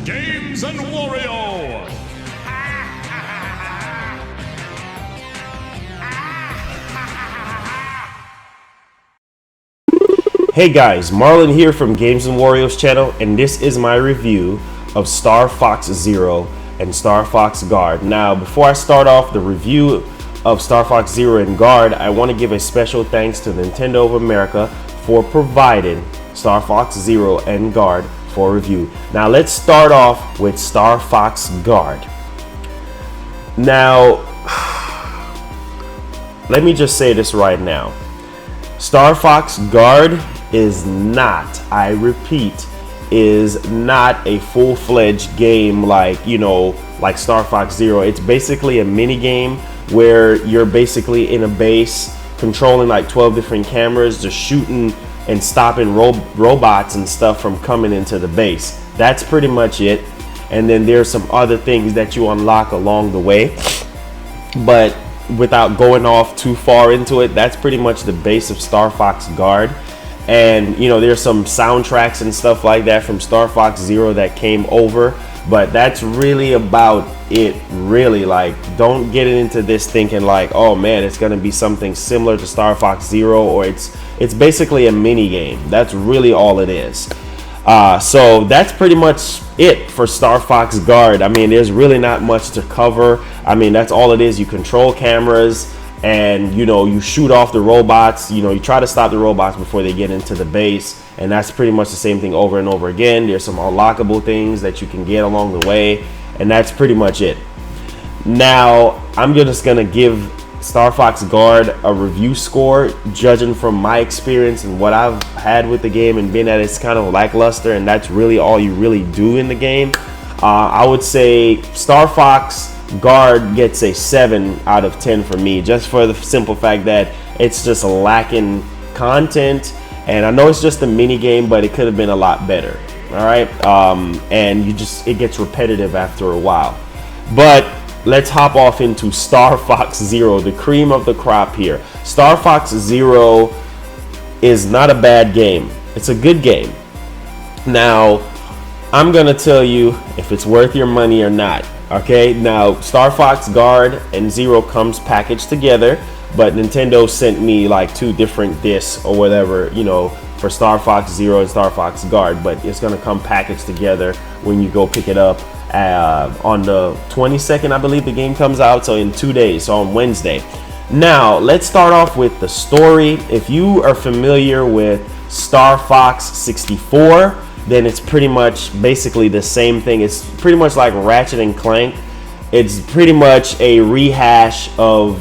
Games and Wario. Hey guys, Marlon here from Games and Wario's channel, and this is my review of StarFox Zero and StarFox Guard. Now, before I start off the review of StarFox Zero and Guard, I want to give a special thanks to Nintendo of America for providing StarFox Zero and Guard for review. Now, let's start off with StarFox Guard. Now, let me just say this right now. StarFox Guard is not, I repeat, is not a full-fledged game like, like StarFox Zero. It's basically a mini game where you're basically in a base controlling like 12 different cameras, just shooting and stopping robots and stuff from coming into the base. That's pretty much it. And then there's some other things that you unlock along the way, but without going off too far into it, that's pretty much the base of StarFox Guard. And there's some soundtracks and stuff like that from StarFox Zero that came over, but that's really about it. Really, like, don't get into this thinking like, oh man, it's gonna be something similar to StarFox Zero, or it's basically a mini game. That's really all it is. So that's pretty much it for StarFox Guard. I mean, there's really not much to cover. I mean, that's all it is. You control cameras, and you shoot off the robots. You try to stop the robots before they get into the base, and that's pretty much the same thing over and over again. There's some unlockable things that you can get along the way, and that's pretty much it. Now, I'm just gonna give StarFox Guard a review score, judging from my experience and what I've had with the game, and being that it's kind of lackluster and that's really all you really do in the game. I would say StarFox Guard gets a 7 out of 10 for me, just for the simple fact that it's just lacking content. And I know it's just a mini game, but it could have been a lot better. All right, and it gets repetitive after a while. But let's hop off into StarFox Zero, the cream of the crop here. StarFox Zero is not a bad game. It's a good game. Now, I'm gonna tell you if it's worth your money or not. Okay, now StarFox Guard and Zero comes packaged together, but Nintendo sent me like 2 different discs or whatever, for StarFox Zero and StarFox Guard, but it's gonna come packaged together when you go pick it up on the 22nd, I believe the game comes out, so in 2 days, so on Wednesday. Now, let's start off with the story. If you are familiar with StarFox 64, then it's pretty much basically the same thing. It's pretty much like Ratchet and Clank. It's pretty much a rehash of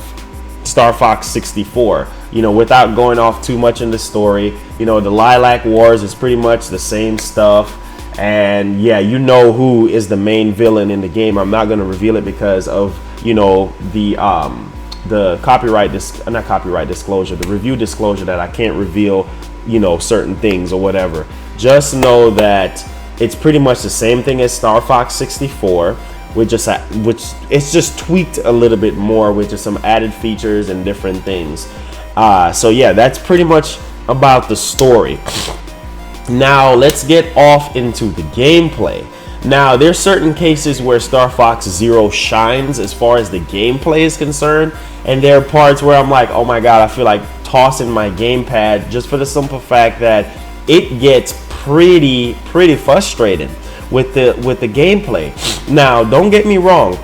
StarFox 64, without going off too much in the story. The Lilac Wars is pretty much the same stuff. And yeah, who is the main villain in the game. I'm not going to reveal it because of, the copyright, not copyright disclosure, the review disclosure that I can't reveal, certain things or whatever. Just know that it's pretty much the same thing as StarFox 64, which it's just tweaked a little bit more with just some added features and different things. So yeah, that's pretty much about the story. Now let's get off into the gameplay. Now, there's certain cases where StarFox Zero shines as far as the gameplay is concerned, and there are parts where I'm like, oh my god, I feel like tossing my gamepad, just for the simple fact that it gets pretty frustrating with the gameplay. Now, don't get me wrong,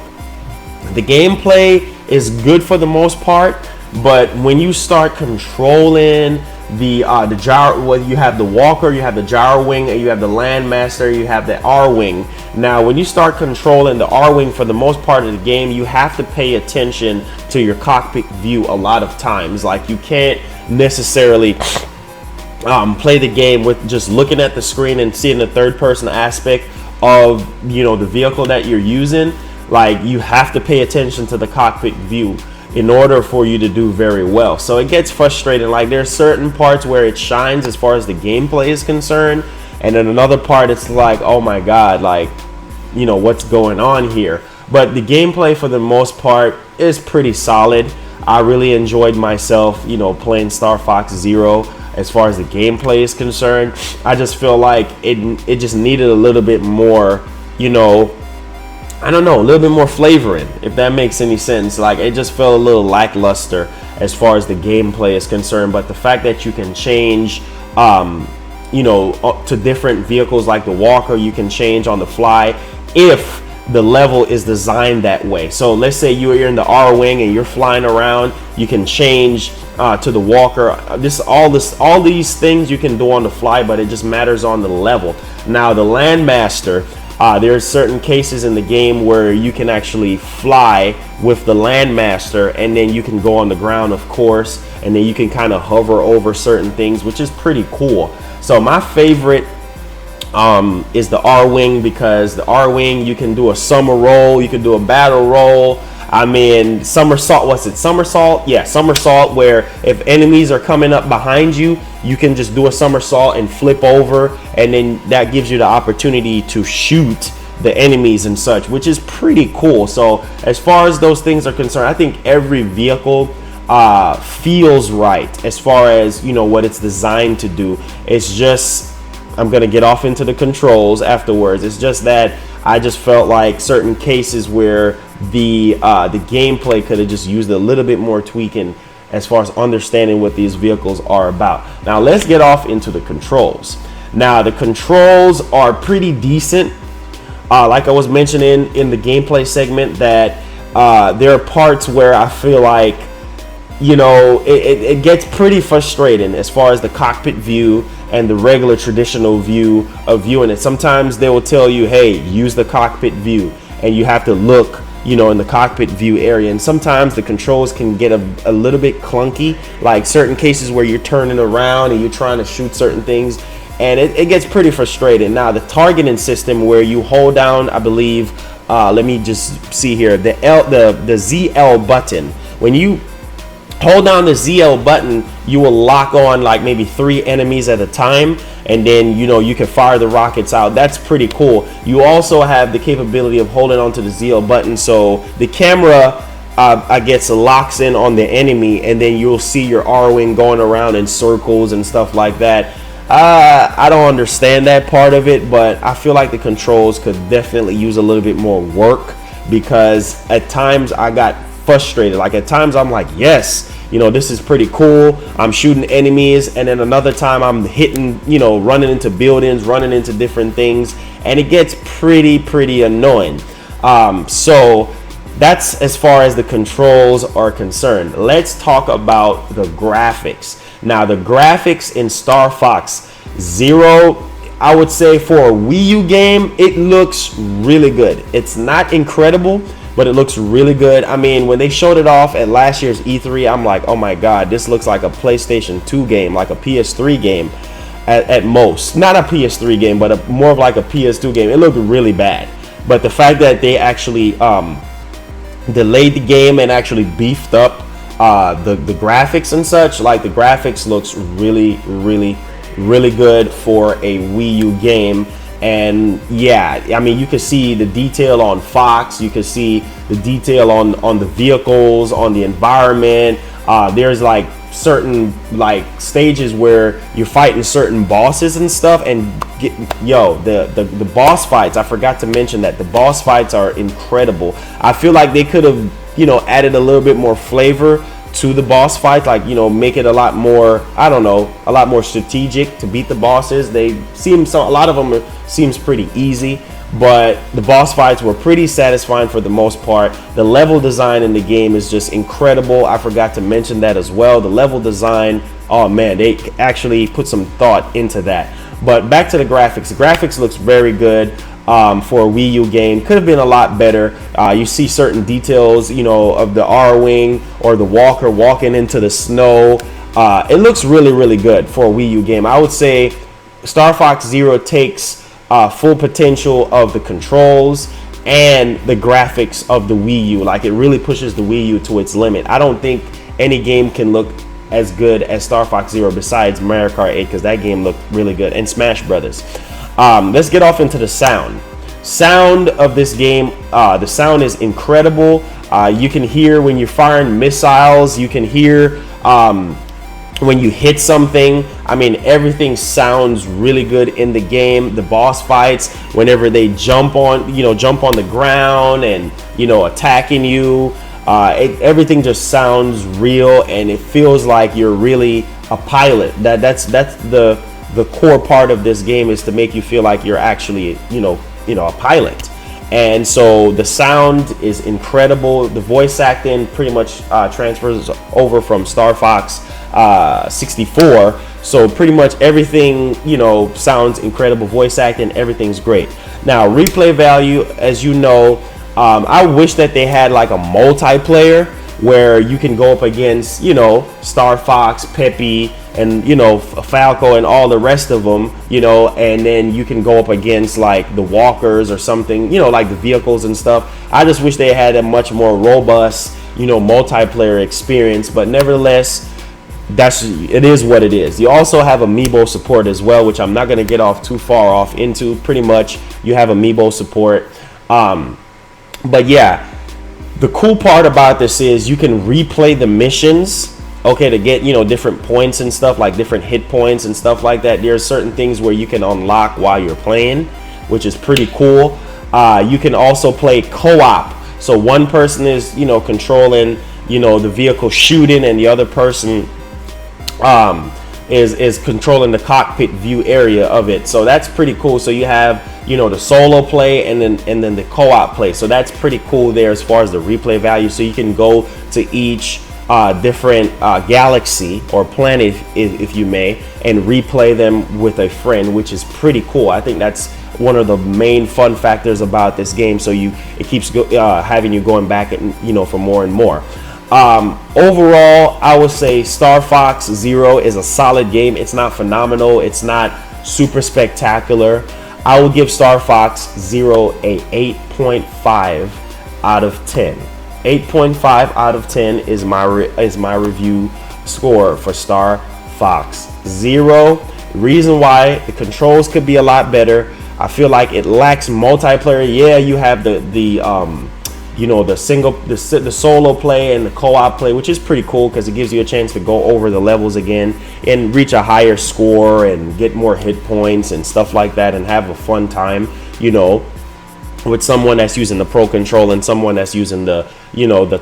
the gameplay is good for the most part, but when you start controlling the gyro, well, you have the walker, you have the gyro wing, and you have the landmaster, you have the R wing. Now, when you start controlling the R wing for the most part of the game, you have to pay attention to your cockpit view a lot of times. Like, you can't necessarily play the game with just looking at the screen and seeing the third person aspect of the vehicle that you're using. Like, you have to pay attention to the cockpit view in order for you to do very well. So it gets frustrating. Like, there's certain parts where it shines as far as the gameplay is concerned, and then another part it's like, oh my god, like, what's going on here? But the gameplay for the most part is pretty solid. I really enjoyed myself, playing StarFox Zero. As far as the gameplay is concerned, I just feel like it just needed a little bit more, I don't know, a little bit more flavor in, if that makes any sense. Like, it just felt a little lackluster as far as the gameplay is concerned. But the fact that you can change, to different vehicles like the walker, you can change on the fly if the level is designed that way. So let's say you're in the R wing and you're flying around, you can change to the walker. All these things you can do on the fly, but it just matters on the level. Now the Landmaster, there's certain cases in the game where you can actually fly with the Landmaster, and then you can go on the ground, of course, and then you can kind of hover over certain things, which is pretty cool. So my favorite is the R-Wing, because the R-Wing, you can do a summer roll, you can do a battle roll. I mean, somersault, what's it? Somersault? Yeah, somersault, where if enemies are coming up behind you, you can just do a somersault and flip over, and then that gives you the opportunity to shoot the enemies and such, which is pretty cool. So as far as those things are concerned, I think every vehicle feels right as far as, what it's designed to do. It's just, I'm going to get off into the controls afterwards. It's just that I just felt like certain cases where the gameplay could have just used a little bit more tweaking as far as understanding what these vehicles are about. Now let's get off into the controls. Now the controls are pretty decent. Like I was mentioning in the gameplay segment, that there are parts where I feel like, it gets pretty frustrating as far as the cockpit view and the regular traditional view of viewing it. Sometimes they will tell you, hey, use the cockpit view, and you have to look, in the cockpit view area. And sometimes the controls can get a little bit clunky, like certain cases where you're turning around and you're trying to shoot certain things, and it gets pretty frustrating. Now the targeting system, where you hold down, I believe, let me just see here, the ZL button. When you hold down the ZL button, you will lock on like maybe 3 enemies at a time, and then you can fire the rockets out. That's pretty cool. You also have the capability of holding onto the ZL button, so the camera I guess locks in on the enemy, and then you'll see your R-Wing going around in circles and stuff like that. I don't understand that part of it, but I feel like the controls could definitely use a little bit more work, because at times I got frustrated. Like at times I'm like, yes, this is pretty cool, I'm shooting enemies, and then another time I'm hitting, running into buildings, running into different things, and it gets pretty annoying. So that's as far as the controls are concerned. Let's talk about the graphics. Now the graphics in StarFox Zero, I would say for a Wii U game, it looks really good. It's not incredible, but it looks really good. I mean, when they showed it off at last year's E3, I'm like, oh my God, this looks like a PlayStation 2 game, like a PS3 game at most. Not a PS3 game, but more of like a PS2 game. It looked really bad. But the fact that they actually delayed the game and actually beefed up the graphics and such, like the graphics looks really good for a Wii U game. And yeah, I mean, you can see the detail on Fox, you can see the detail on the vehicles, on the environment. There's like certain like stages where you're fighting certain bosses and stuff, and the boss fights, I forgot to mention that the boss fights are incredible. I feel like they could have added a little bit more flavor to the boss fight, like make it a lot more, I don't know, a lot more strategic to beat the bosses. They seem, a lot of them seems pretty easy, but the boss fights were pretty satisfying for the most part. The level design in the game is just incredible. I forgot to mention that as well. The level design, oh man, they actually put some thought into that. But back to the graphics. The graphics looks very good. For a Wii U game, could have been a lot better. You see certain details, of the R-Wing or the walker walking into the snow. It looks really good for a Wii U game. I would say StarFox Zero takes full potential of the controls and the graphics of the Wii U. Like, it really pushes the Wii U to its limit. I don't think any game can look as good as StarFox Zero besides Mario Kart 8, because that game looked really good, and Smash Brothers. Let's get off into the sound of this game. The sound is incredible. You can hear when you're firing missiles, you can hear when you hit something, I mean, everything sounds really good in the game. The boss fights, whenever they jump on the ground and, attacking you, everything just sounds real, and it feels like you're really a pilot. That's the core part of this game, is to make you feel like you're actually, a pilot. And so the sound is incredible. The voice acting pretty much transfers over from StarFox 64. So pretty much everything, sounds incredible. Voice acting, everything's great. Now, replay value, as you know, I wish that they had like a multiplayer where you can go up against, StarFox, Peppy, and Falco and all the rest of them, and then you can go up against like the walkers or something, like the vehicles and stuff. I just wish they had a much more robust, multiplayer experience, but nevertheless, it is what it is. You also have amiibo support as well, which I'm not going to get off too far off into. Pretty much you have amiibo support. But yeah, the cool part about this is you can replay the missions, okay, to get, different points and stuff, like different hit points and stuff like that. There are certain things where you can unlock while you're playing, which is pretty cool. You can also play co-op. So one person is, controlling, the vehicle shooting, and the other person is controlling the cockpit view area of it. So that's pretty cool. So you have, the solo play and then the co-op play. So that's pretty cool there as far as the replay value. So you can go to each different galaxy or planet, if you may, and replay them with a friend, which is pretty cool. I think that's one of the main fun factors about this game. So it keeps having you going back and for more and more. Overall, I would say StarFox Zero is a solid game. It's not phenomenal. It's not super spectacular. I will give StarFox Zero a 8.5 out of 10. 8.5 out of 10 is my review score for StarFox Zero. Reason why: the controls could be a lot better. I feel like it lacks multiplayer. Yeah, you have the solo play and the co-op play, which is pretty cool because it gives you a chance to go over the levels again and reach a higher score and get more hit points and stuff like that, and have a fun time, with someone that's using the Pro Controller and someone that's using the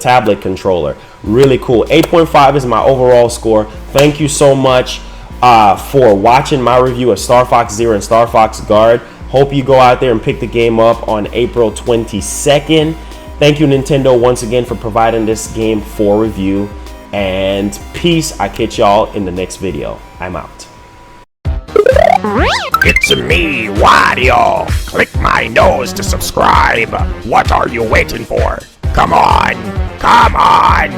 tablet controller. Really cool. 8.5 is my overall score. Thank you so much for watching my review of StarFox Zero and StarFox Guard. Hope you go out there and pick the game up on April 22nd. Thank you, Nintendo, once again for providing this game for review. And peace. I catch y'all in the next video. I'm out. It's me, Wario. Click my nose to subscribe. What are you waiting for? Come on. Come on.